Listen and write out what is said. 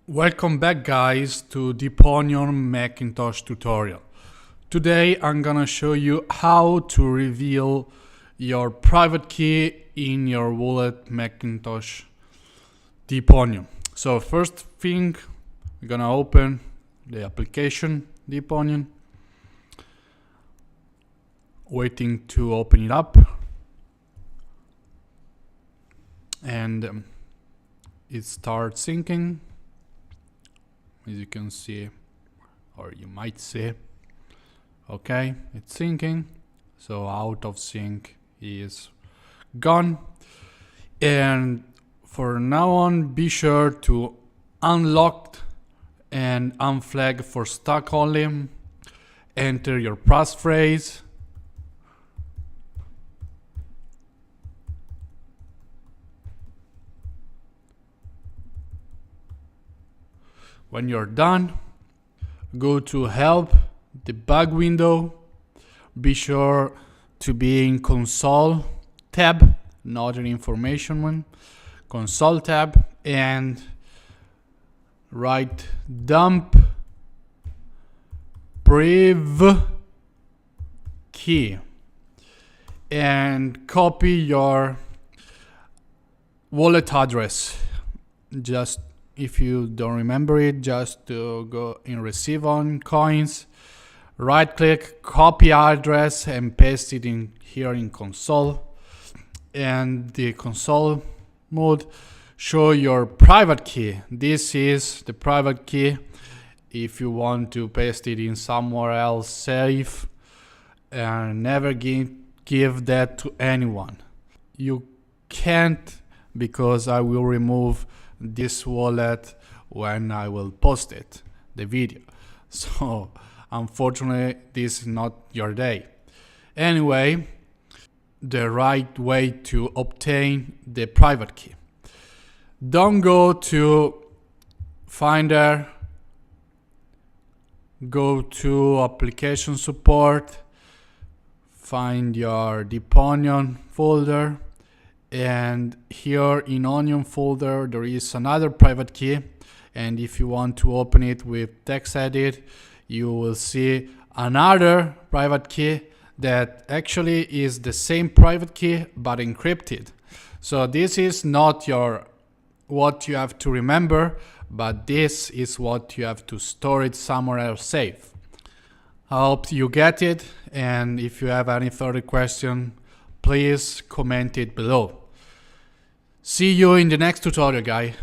Welcome back guys to Deeponion Macintosh tutorial. Today I'm gonna show you how to reveal your private key in your wallet Macintosh Deeponion. So first thing, we're gonna open the application Deeponion. Waiting to open it up. And it starts syncing. As you can see, or you might see, okay, it's syncing, so out of sync is gone. And for now on, be sure to unlock and unflag for stock only, enter your passphrase, when you're done, go to help, debug window, be sure to be in console tab, not an information one, console tab, and write dumpprivkey and copy your wallet address. Just if you don't remember it, just to go in receive on coins, right click, copy address and paste it in here in console. And the console mode show your private key. This is the private key. If you want to paste it in somewhere else safe, and never give that to anyone. You can't, because I will remove this wallet when I will post it, the video. So unfortunately this is not your day. Anyway, the right way to obtain the private key. Don't go to Finder, go to application support, find your Deeponion folder, and here in Onion folder there is another private key, and if you want to open it with text edit, you will see another private key that actually is the same private key but encrypted. So this is not what you have to remember, but this is what you have to store it somewhere else safe. I hope you get it, and if you have any further question, please comment it below. See you in the next tutorial, guy.